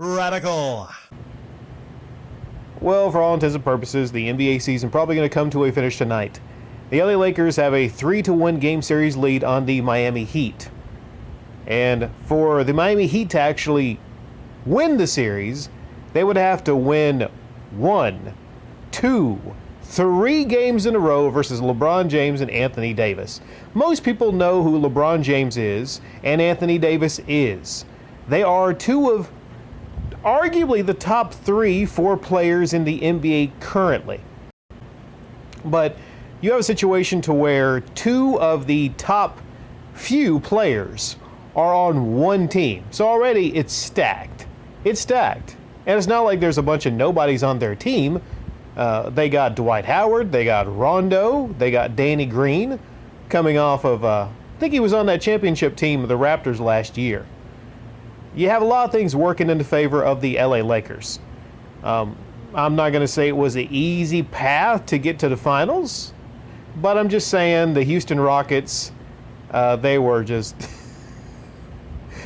Radical. Well, for all intents and purposes, the NBA season probably going to come to a finish tonight. The LA Lakers have a 3-1 game series lead on the Miami Heat. And for the Miami Heat to actually win the series, they would have to win 1, 2, 3 games in a row versus LeBron James and Anthony Davis. Most people know who LeBron James is and Anthony Davis is. They are two of arguably the top 3-4 players in the NBA currently. But you have a situation to where 2 of the top few players are on one team. So already it's stacked. It's stacked. And it's not like there's a bunch of nobodies on their team. They got Dwight Howard, they got Rondo, they got Danny Green coming off of, I think he was on that championship team of the Raptors last year. You have a lot of things working in the favor of the LA Lakers. I'm not going to say it was an easy path to get to the finals, but I'm just saying the Houston Rockets, they were just...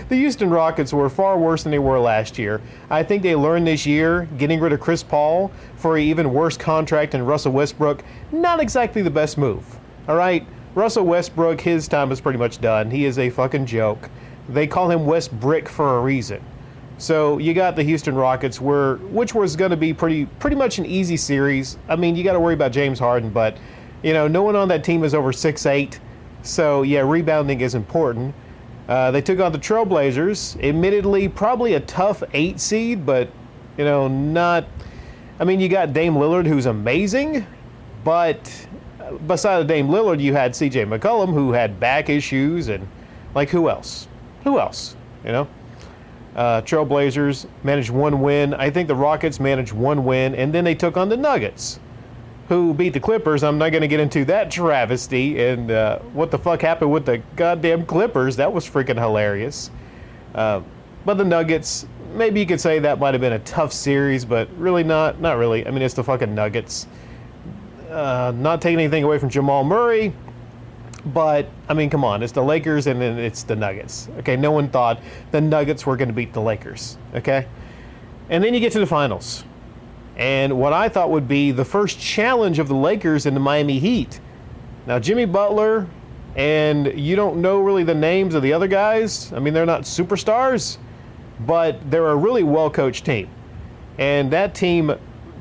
The Houston Rockets were far worse than they were last year. I think they learned this year, getting rid of Chris Paul for an even worse contract than Russell Westbrook, not exactly the best move. All right? Russell Westbrook, his time is pretty much done. He is a fucking joke. They call him West Brick for a reason. So you got the Houston Rockets, which was going to be pretty much an easy series. I mean, you got to worry about James Harden, but no one on that team is over 6'8". So yeah, rebounding is important. They took on the Trailblazers. Admittedly, probably a tough 8 seed, but not. I mean, you got Dame Lillard, who's amazing, but beside Dame Lillard, you had C.J. McCollum, who had back issues, and who else? Who else? Trailblazers managed 1 win. I think the Rockets managed 1 win, and then they took on the Nuggets, who beat the Clippers. I'm not going to get into that travesty and what the fuck happened with the goddamn Clippers. That was freaking hilarious. But the Nuggets, maybe you could say that might have been a tough series, but really not really. I mean, it's the fucking Nuggets. Not taking anything away from Jamal Murray, but I mean, come on, it's the Lakers and then it's the Nuggets. Okay, no one thought the Nuggets were going to beat the Lakers. Okay, and then you get to the finals. And what I thought would be the first challenge of the Lakers in the Miami Heat. Now, Jimmy Butler, and you don't know really the names of the other guys. I mean, they're not superstars, but they're a really well-coached team. And that team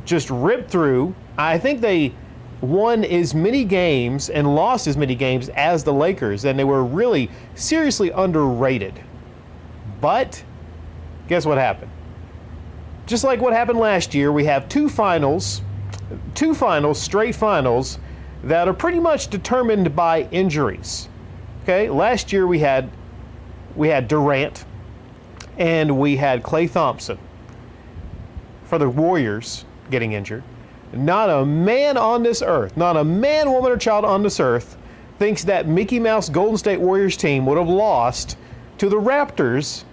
just ripped through. I think they won as many games and lost as many games as the Lakers, and they were really seriously underrated. But guess what happened? Just like what happened last year, we have two straight finals that are pretty much determined by injuries. Okay, last year we had Durant and we had Klay Thompson for the Warriors getting injured. Not a man on this earth, not a man, woman, or child on this earth thinks that Mickey Mouse Golden State Warriors team would have lost to the Raptors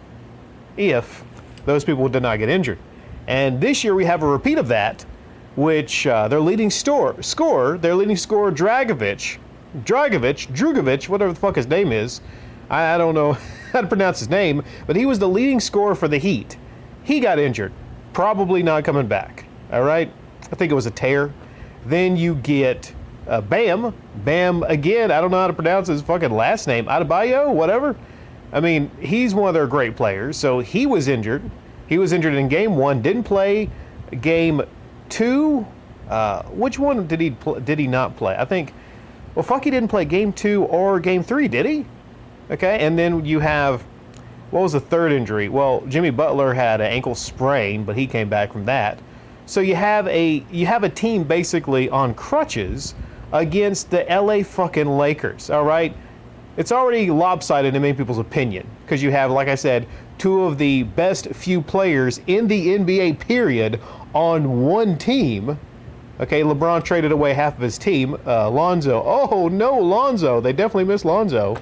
if those people did not get injured. And this year we have a repeat of that, which their leading scorer, Dragic, whatever the fuck his name is, I don't know how to pronounce his name, but he was the leading scorer for the Heat. He got injured, probably not coming back. All right, I think it was a tear. Then you get Bam again. I don't know how to pronounce his fucking last name, Adebayo, whatever. I mean, he's one of their great players, so he was injured. He was injured in Game 1, didn't play Game 2. Which one did he not play? I think, he didn't play Game 2 or Game 3, did he? Okay, and then you have, what was the third injury? Well, Jimmy Butler had an ankle sprain, but he came back from that. So you have a team basically on crutches against the LA fucking Lakers, all right? It's already lopsided in many people's opinion because you have, like I said, 2 of the best few players in the NBA period on one team. Okay, LeBron traded away half of his team. Lonzo, oh no, Lonzo. They definitely missed Lonzo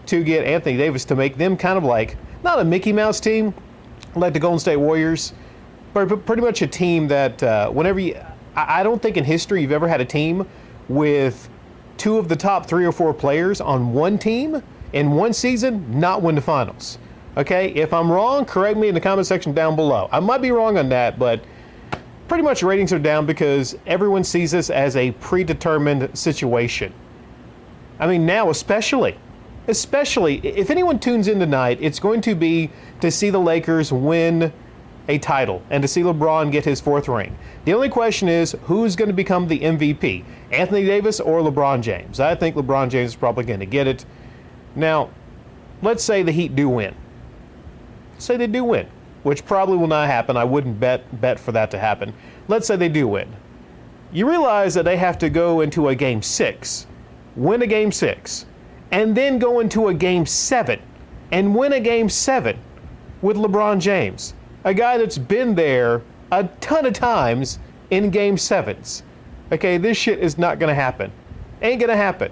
to get Anthony Davis to make them kind of like, not a Mickey Mouse team like the Golden State Warriors, but pretty much a team that I don't think in history you've ever had a team with 2 of the top 3 or 4 players on one team in one season not win the finals. Okay, if I'm wrong, correct me in the comment section down below. I might be wrong on that, but pretty much ratings are down because everyone sees this as a predetermined situation. I mean, now especially, if anyone tunes in tonight, it's going to be to see the Lakers win a title and to see LeBron get his 4th ring. The only question is who's going to become the MVP, Anthony Davis or LeBron James? I think LeBron James is probably going to get it. Now, let's say the Heat do win. Say they do win, which probably will not happen. I wouldn't bet for that to happen. Let's say they do win. You realize that they have to go into a game 6, win a game 6, and then go into a game 7 and win a game 7 with LeBron James, a guy that's been there a ton of times in game 7s. Okay, this shit is not going to happen. Ain't going to happen.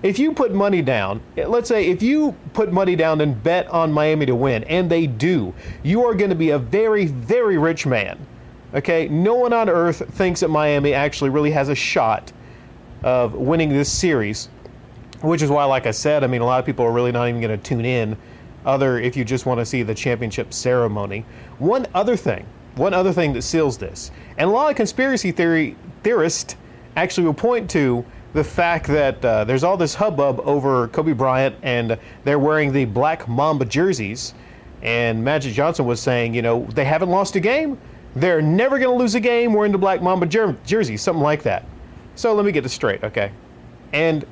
If you put money down, let's say if you put money down and bet on Miami to win, and they do, you are going to be a very, very rich man. Okay, no one on earth thinks that Miami actually really has a shot of winning this series, which is why, like I said, I mean, a lot of people are really not even going to tune in, if you just want to see the championship ceremony. One other thing that seals this, and a lot of conspiracy theorists actually will point to the fact that there's all this hubbub over Kobe Bryant and they're wearing the Black Mamba jerseys, and Magic Johnson was saying, you know, they haven't lost a game. They're never going to lose a game wearing the Black Mamba jerseys, something like that. So let me get this straight, okay? And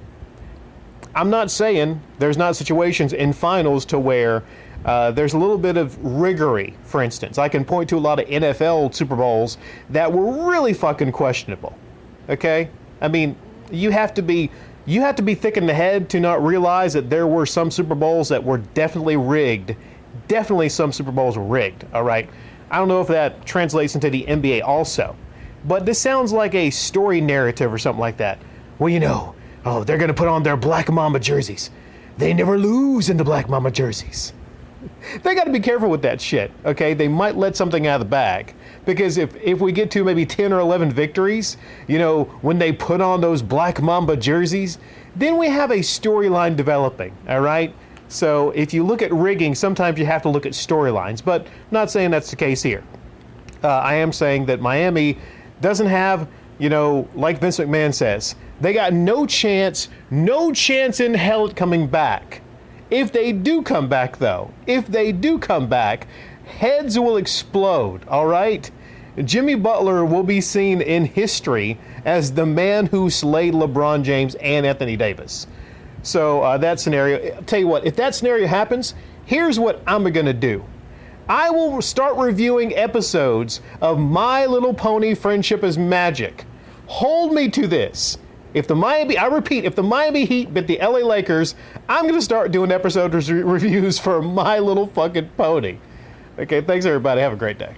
I'm not saying there's not situations in finals to where there's a little bit of riggery, for instance. I can point to a lot of NFL Super Bowls that were really fucking questionable, okay? I mean, you have to be thick in the head to not realize that there were some Super Bowls that were definitely rigged. Definitely some Super Bowls were rigged, all right? I don't know if that translates into the NBA also, but this sounds like a story narrative or something like that. Well, you know, oh, they're going to put on their Black Mamba jerseys. They never lose in the Black Mamba jerseys. They got to be careful with that shit, okay? They might let something out of the bag. Because if we get to maybe 10 or 11 victories, you know, when they put on those Black Mamba jerseys, then we have a storyline developing, all right? So if you look at rigging, sometimes you have to look at storylines, but I'm not saying that's the case here. I am saying that Miami doesn't have, you know, like Vince McMahon says, they got no chance in hell at coming back. If they do come back, though, heads will explode, all right? Jimmy Butler will be seen in history as the man who slayed LeBron James and Anthony Davis. So that scenario, I'll tell you what, if that scenario happens, here's what I'm going to do. I will start reviewing episodes of My Little Pony Friendship is Magic. Hold me to this. If the Miami Heat beat the LA Lakers, I'm going to start doing episode reviews for My Little fucking Pony. Okay, thanks everybody. Have a great day.